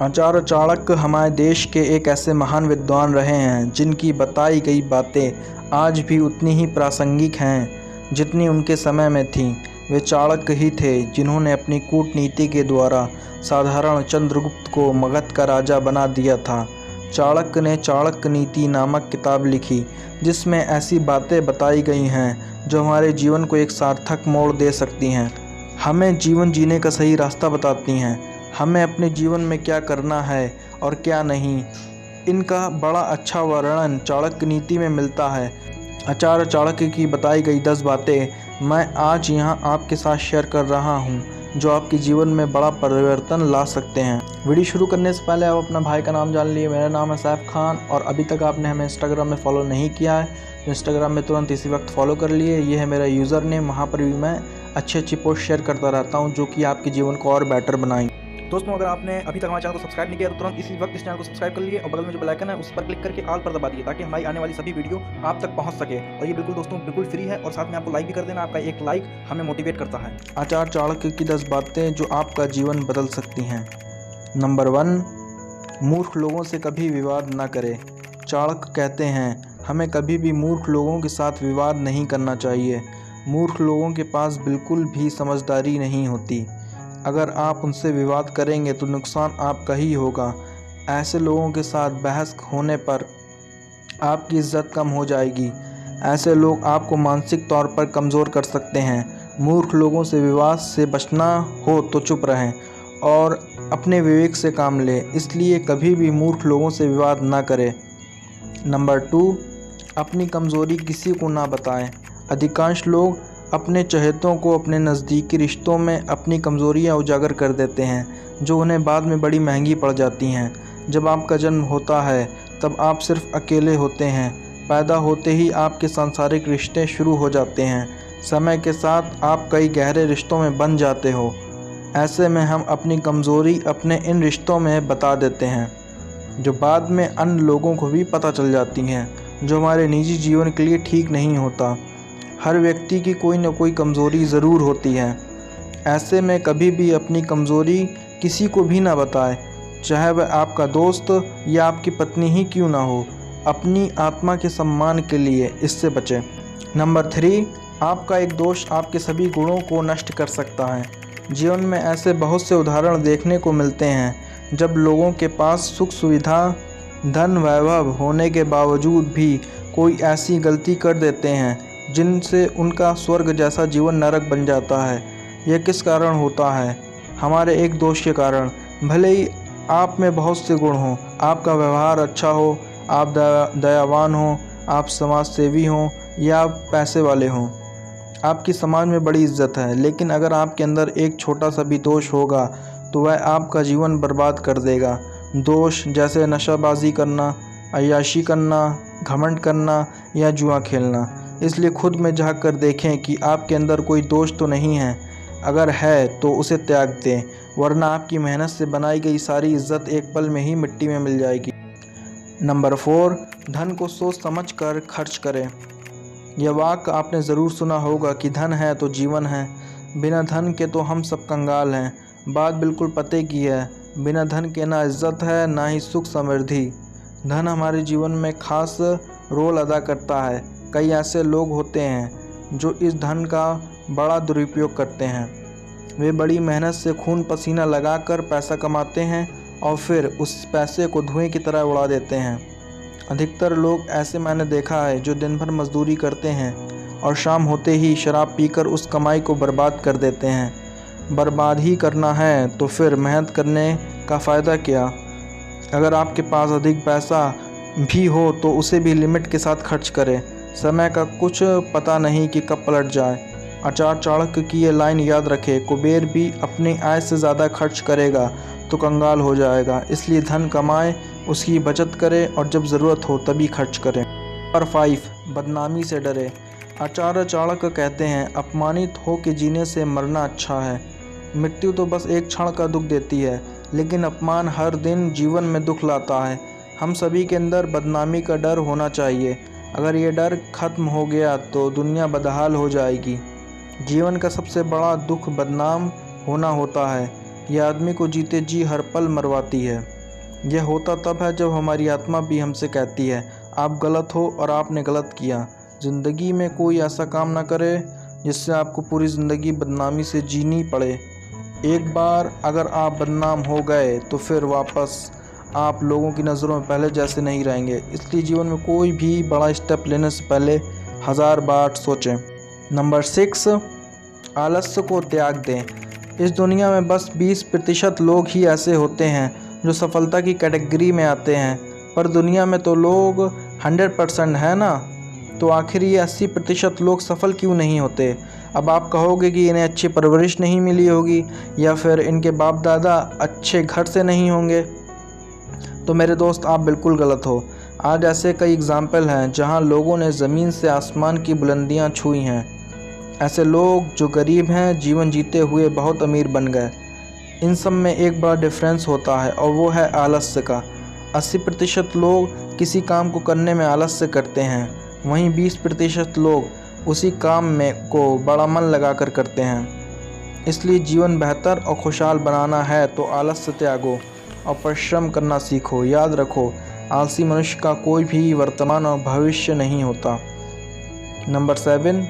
आचार्य चाणक्य हमारे देश के एक ऐसे महान विद्वान रहे हैं जिनकी बताई गई बातें आज भी उतनी ही प्रासंगिक हैं जितनी उनके समय में थीं। वे चाणक्य ही थे जिन्होंने अपनी कूटनीति के द्वारा साधारण चंद्रगुप्त को मगध का राजा बना दिया था। चाणक्य ने चाणक्य नीति नामक किताब लिखी जिसमें ऐसी बातें बताई गई हैं जो हमारे जीवन को एक सार्थक मोड़ दे सकती हैं, हमें जीवन जीने का सही रास्ता बताती हैं, हमें अपने जीवन में क्या करना है और क्या नहीं। इनका बड़ा अच्छा वर्णन चाणक्य नीति में मिलता है। आचार्य चाणक्य की बताई गई 10 बातें मैं आज यहाँ आपके साथ शेयर कर रहा हूँ जो आपके जीवन में बड़ा परिवर्तन ला सकते हैं। वीडियो शुरू करने से पहले आप अपना भाई का नाम जान लिए। मेरा नाम है सैफ खान और अभी तक आपने हमें इंस्टाग्राम में फॉलो नहीं किया है तो इंस्टाग्राम में तुरंत इसी वक्त फॉलो कर लिए। ये है मेरा यूज़र नेम, वहाँ पर भी मैं अच्छी पोस्ट शेयर करता रहता हूँ जो कि आपके जीवन को और बेटर बनाएंगे। दोस्तों, अगर आपने अभी तक हमारे चैनल को सब्सक्राइब नहीं किया तो तुरंत इसी वक्त इस चैनल को सब्सक्राइब कर लिए और बगल में जो बेल आइकन है उस पर क्लिक करके ऑल पर दबा दिए ताकि हमारी आने वाली सभी वीडियो आप तक पहुंच सके। और ये बिल्कुल फ्री है और साथ में आपको लाइक भी कर देना। आपका एक लाइक हमें मोटिवेट करता है। आचार्य चाणक्य की 10 बातें जो आपका जीवन बदल सकती हैं। नंबर 1, मूर्ख लोगों से कभी विवाद न करें। चाणक्य कहते हैं हमें कभी भी मूर्ख लोगों के साथ विवाद नहीं करना चाहिए। मूर्ख लोगों के पास बिल्कुल भी समझदारी नहीं होती। अगर आप उनसे विवाद करेंगे तो नुकसान आपका ही होगा। ऐसे लोगों के साथ बहस होने पर आपकी इज्जत कम हो जाएगी। ऐसे लोग आपको मानसिक तौर पर कमज़ोर कर सकते हैं। मूर्ख लोगों से विवाद से बचना हो तो चुप रहें और अपने विवेक से काम लें, इसलिए कभी भी मूर्ख लोगों से विवाद ना करें। नंबर 2, अपनी कमज़ोरी किसी को ना बताएं। अधिकांश लोग अपने चहेतों को अपने नज़दीकी रिश्तों में अपनी कमज़ोरियाँ उजागर कर देते हैं जो उन्हें बाद में बड़ी महंगी पड़ जाती हैं। जब आपका जन्म होता है तब आप सिर्फ अकेले होते हैं। पैदा होते ही आपके सांसारिक रिश्ते शुरू हो जाते हैं। समय के साथ आप कई गहरे रिश्तों में बन जाते हो। ऐसे में हम अपनी कमज़ोरी अपने इन रिश्तों में बता देते हैं जो बाद में अन्य लोगों को भी पता चल जाती हैं, जो हमारे निजी जीवन के लिए ठीक नहीं होता। हर व्यक्ति की कोई न कोई कमज़ोरी ज़रूर होती है। ऐसे में कभी भी अपनी कमज़ोरी किसी को भी ना बताएं, चाहे वह आपका दोस्त या आपकी पत्नी ही क्यों ना हो। अपनी आत्मा के सम्मान के लिए इससे बचें। नंबर 3, आपका एक दोष आपके सभी गुणों को नष्ट कर सकता है। जीवन में ऐसे बहुत से उदाहरण देखने को मिलते हैं जब लोगों के पास सुख सुविधा, धन, वैभव होने के बावजूद भी कोई ऐसी गलती कर देते हैं जिनसे उनका स्वर्ग जैसा जीवन नरक बन जाता है। यह किस कारण होता है? हमारे एक दोष के कारण। भले ही आप में बहुत से गुण हों, आपका व्यवहार अच्छा हो, आप दयावान हों, आप समाज सेवी हों या आप पैसे वाले हों, आपकी समाज में बड़ी इज्जत है, लेकिन अगर आपके अंदर एक छोटा सा भी दोष होगा तो वह आपका जीवन बर्बाद कर देगा। दोष जैसे नशाबाजी करना, अय्याशी करना, घमंड करना या जुआ खेलना। इसलिए खुद में झांक कर देखें कि आपके अंदर कोई दोष तो नहीं है। अगर है तो उसे त्याग दें, वरना आपकी मेहनत से बनाई गई सारी इज्जत एक पल में ही मिट्टी में मिल जाएगी। नंबर 4, धन को सोच समझ कर खर्च करें। यह वाक्य आपने ज़रूर सुना होगा कि धन है तो जीवन है, बिना धन के तो हम सब कंगाल हैं। बात बिल्कुल पते की है। बिना धन के ना इज्जत है ना ही सुख समृद्धि। धन हमारे जीवन में खास रोल अदा करता है। कई ऐसे लोग होते हैं जो इस धन का बड़ा दुरुपयोग करते हैं। वे बड़ी मेहनत से खून पसीना लगाकर पैसा कमाते हैं और फिर उस पैसे को धुएं की तरह उड़ा देते हैं। अधिकतर लोग ऐसे मैंने देखा है जो दिन भर मजदूरी करते हैं और शाम होते ही शराब पीकर उस कमाई को बर्बाद कर देते हैं। बर्बाद ही करना है तो फिर मेहनत करने का फ़ायदा क्या? अगर आपके पास अधिक पैसा भी हो तो उसे भी लिमिट के साथ खर्च करें। समय का कुछ पता नहीं कि कब पलट जाए। आचार्य चाणक्य की ये लाइन याद रखें, कुबेर भी अपनी आय से ज़्यादा खर्च करेगा तो कंगाल हो जाएगा। इसलिए धन कमाएं, उसकी बचत करें और जब ज़रूरत हो तभी खर्च करें। नंबर 5, बदनामी से डरें। आचार्य चाणक्य कहते हैं अपमानित हो के जीने से मरना अच्छा है। मृत्यु तो बस एक क्षण का दुख देती है, लेकिन अपमान हर दिन जीवन में दुख लाता है। हम सभी के अंदर बदनामी का डर होना चाहिए। अगर ये डर खत्म हो गया तो दुनिया बदहाल हो जाएगी। जीवन का सबसे बड़ा दुख बदनाम होना होता है। यह आदमी को जीते जी हर पल मरवाती है। यह होता तब है जब हमारी आत्मा भी हमसे कहती है आप गलत हो और आपने गलत किया। ज़िंदगी में कोई ऐसा काम ना करे जिससे आपको पूरी ज़िंदगी बदनामी से जीनी पड़े। एक बार अगर आप बदनाम हो गए तो फिर वापस आप लोगों की नज़रों में पहले जैसे नहीं रहेंगे। इसलिए जीवन में कोई भी बड़ा स्टेप लेने से पहले 1000 बार सोचें। नंबर 6, आलस्य को त्याग दें। इस दुनिया में बस 20% लोग ही ऐसे होते हैं जो सफलता की कैटेगरी में आते हैं, पर दुनिया में तो लोग 100% है ना। तो आखिर ये 80% लोग सफल क्यों नहीं होते? अब आप कहोगे कि इन्हें अच्छी परवरिश नहीं मिली होगी या फिर इनके बाप दादा अच्छे घर से नहीं होंगे। तो मेरे दोस्त, आप बिल्कुल गलत हो। आज ऐसे कई एग्जाम्पल हैं जहां लोगों ने ज़मीन से आसमान की बुलंदियां छुई हैं। ऐसे लोग जो गरीब हैं जीवन जीते हुए बहुत अमीर बन गए। इन सब में एक बड़ा डिफरेंस होता है और वो है आलस्य का। 80% लोग किसी काम को करने में आलस्य करते हैं, वहीं 20% लोग उसी काम में को बड़ा मन लगाकर करते हैं। इसलिए जीवन बेहतर और खुशहाल बनाना है तो आलस्य त्यागो और परिश्रम करना सीखो। याद रखो, आलसी मनुष्य का कोई भी वर्तमान और भविष्य नहीं होता। नंबर 7,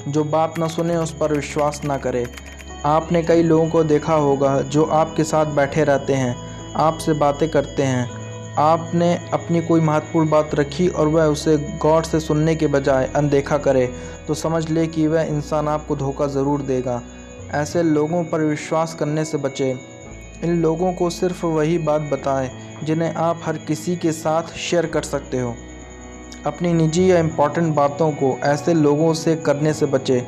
जो बात न सुने उस पर विश्वास न करे। आपने कई लोगों को देखा होगा जो आपके साथ बैठे रहते हैं, आपसे बातें करते हैं, आपने अपनी कोई महत्वपूर्ण बात रखी और वह उसे गौर से सुनने के बजाय अनदेखा करे, तो समझ ले कि वह इंसान आपको धोखा ज़रूर देगा। ऐसे लोगों पर विश्वास करने से बचें। इन लोगों को सिर्फ वही बात बताएं जिन्हें आप हर किसी के साथ शेयर कर सकते हो। अपनी निजी या इम्पॉर्टेंट बातों को ऐसे लोगों से करने से बचें।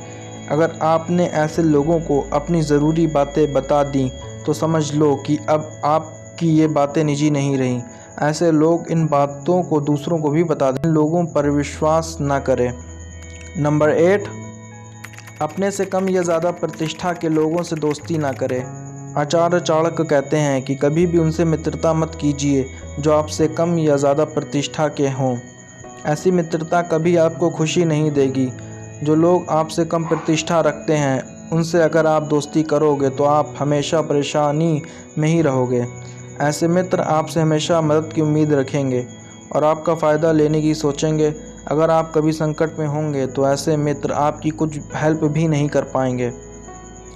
अगर आपने ऐसे लोगों को अपनी ज़रूरी बातें बता दी तो समझ लो कि अब आपकी ये बातें निजी नहीं रहीं। ऐसे लोग इन बातों को दूसरों को भी बता दें। इन लोगों पर विश्वास ना करें। नंबर 8, अपने से कम या ज़्यादा प्रतिष्ठा के लोगों से दोस्ती ना करें। आचार्य चाणक्य कहते हैं कि कभी भी उनसे मित्रता मत कीजिए जो आपसे कम या ज़्यादा प्रतिष्ठा के हों। ऐसी मित्रता कभी आपको खुशी नहीं देगी। जो लोग आपसे कम प्रतिष्ठा रखते हैं उनसे अगर आप दोस्ती करोगे तो आप हमेशा परेशानी में ही रहोगे। ऐसे मित्र आपसे हमेशा मदद की उम्मीद रखेंगे और आपका फ़ायदा लेने की सोचेंगे। अगर आप कभी संकट में होंगे तो ऐसे मित्र आपकी कुछ हेल्प भी नहीं कर पाएंगे।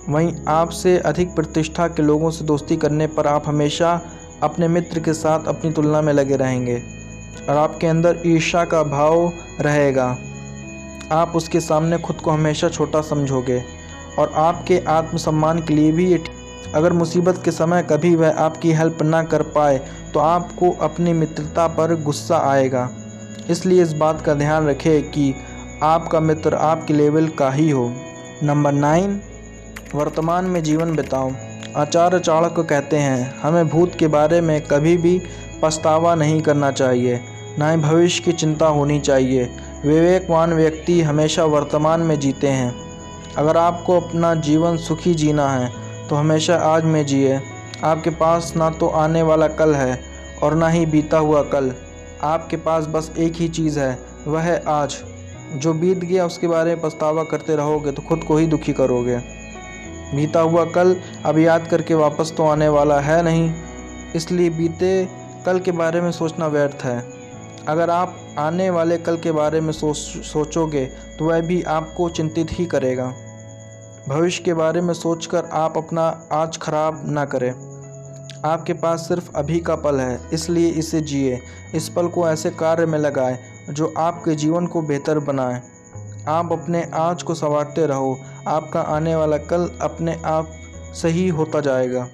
वहीं आपसे अधिक प्रतिष्ठा के लोगों से दोस्ती करने पर आप हमेशा अपने मित्र के साथ अपनी तुलना में लगे रहेंगे और आपके अंदर ईर्ष्या का भाव रहेगा। आप उसके सामने खुद को हमेशा छोटा समझोगे और आपके आत्मसम्मान के लिए भी ये अगर मुसीबत के समय कभी वह आपकी हेल्प ना कर पाए तो आपको अपनी मित्रता पर गुस्सा आएगा। इसलिए इस बात का ध्यान रखें कि आपका मित्र आपके लेवल का ही हो। नंबर 9, वर्तमान में जीवन बिताओ। आचार्य चाणक्य कहते हैं हमें भूत के बारे में कभी भी पछतावा नहीं करना चाहिए, ना ही भविष्य की चिंता होनी चाहिए। विवेकवान व्यक्ति हमेशा वर्तमान में जीते हैं। अगर आपको अपना जीवन सुखी जीना है तो हमेशा आज में जिए। आपके पास ना तो आने वाला कल है और ना ही बीता हुआ कल। आपके पास बस एक ही चीज़ है, वह है आज। जो बीत गया उसके बारे में पछतावा करते रहोगे तो खुद को ही दुखी करोगे। बीता हुआ कल अब याद करके वापस तो आने वाला है नहीं, इसलिए बीते कल के बारे में सोचना व्यर्थ है। अगर आप आने वाले कल के बारे में सोचोगे तो वह भी आपको चिंतित ही करेगा। भविष्य के बारे में सोचकर आप अपना आज खराब ना करें। आपके पास सिर्फ अभी का पल है, इसलिए इसे जिए। इस पल को ऐसे कार्य में लगाएं जो आपके जीवन को बेहतर बनाए। आप अपने आज को संवारते रहो, आपका आने वाला कल अपने आप सही होता जाएगा।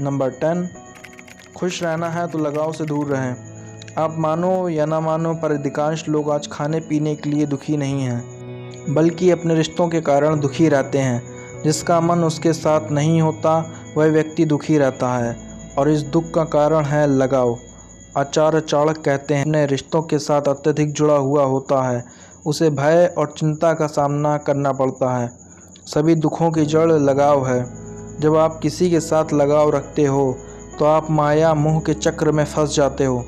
नंबर 10, खुश रहना है तो लगाव से दूर रहें। आप मानो या ना मानो पर अधिकांश लोग आज खाने पीने के लिए दुखी नहीं हैं, बल्कि अपने रिश्तों के कारण दुखी रहते हैं। जिसका मन उसके साथ नहीं होता वह व्यक्ति दुखी रहता है और इस दुख का कारण है लगाव। आचार्य चाणक्य कहते हैं अपने रिश्तों के साथ अत्यधिक जुड़ा हुआ होता है उसे भय और चिंता का सामना करना पड़ता है। सभी दुखों की जड़ लगाव है। जब आप किसी के साथ लगाव रखते हो तो आप माया मोह के चक्र में फंस जाते हो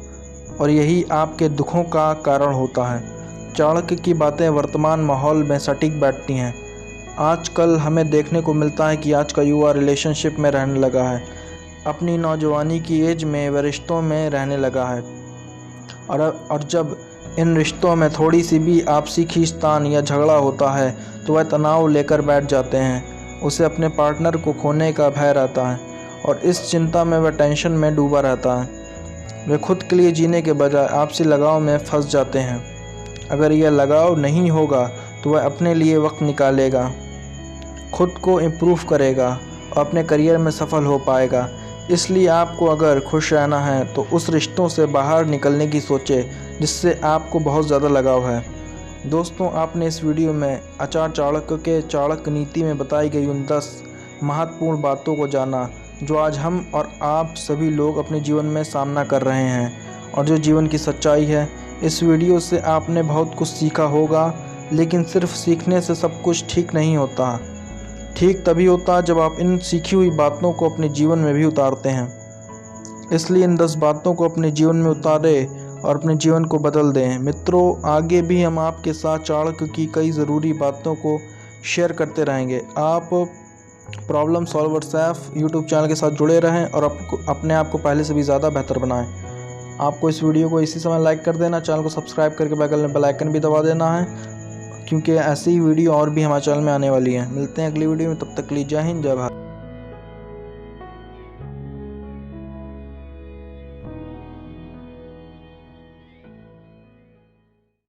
और यही आपके दुखों का कारण होता है। चाणक्य की बातें वर्तमान माहौल में सटीक बैठती हैं। आजकल हमें देखने को मिलता है कि आज का युवा रिलेशनशिप में रहने लगा है, अपनी नौजवानी की एज में वह रिश्तों में रहने लगा है और जब इन रिश्तों में थोड़ी सी भी आपसी खींचतान या झगड़ा होता है तो वह तनाव लेकर बैठ जाते हैं। उसे अपने पार्टनर को खोने का भय रहता है और इस चिंता में वह टेंशन में डूबा रहता है। वे खुद के लिए जीने के बजाय आपसी लगाव में फंस जाते हैं। अगर यह लगाव नहीं होगा तो वह अपने लिए वक्त निकालेगा, खुद को इम्प्रूव करेगा और अपने करियर में सफल हो पाएगा। इसलिए आपको अगर खुश रहना है तो उस रिश्तों से बाहर निकलने की सोचें जिससे आपको बहुत ज़्यादा लगाव है। दोस्तों, आपने इस वीडियो में आचार्य चाणक्य के चाणक्य नीति में बताई गई उन 10 महत्वपूर्ण बातों को जाना जो आज हम और आप सभी लोग अपने जीवन में सामना कर रहे हैं और जो जीवन की सच्चाई है। इस वीडियो से आपने बहुत कुछ सीखा होगा, लेकिन सिर्फ सीखने से सब कुछ ठीक नहीं होता। ठीक तभी होता है जब आप इन सीखी हुई बातों को अपने जीवन में भी उतारते हैं। इसलिए इन 10 बातों को अपने जीवन में उतारें और अपने जीवन को बदल दें। मित्रों, आगे भी हम आपके साथ चाणक्य की कई ज़रूरी बातों को शेयर करते रहेंगे। आप problem solver Saif YouTube channel के साथ जुड़े रहें और अपने आप को पहले से भी ज़्यादा बेहतर बनाएं। आपको इस वीडियो को इसी समय लाइक कर देना, चैनल को सब्सक्राइब करके बगल में बेल आइकन भी दबा देना है, क्योंकि ऐसी ही वीडियो और भी हमारे चैनल में आने वाली है। मिलते हैं अगली वीडियो में, तब तक के लिए जय हिंद, जय भारत।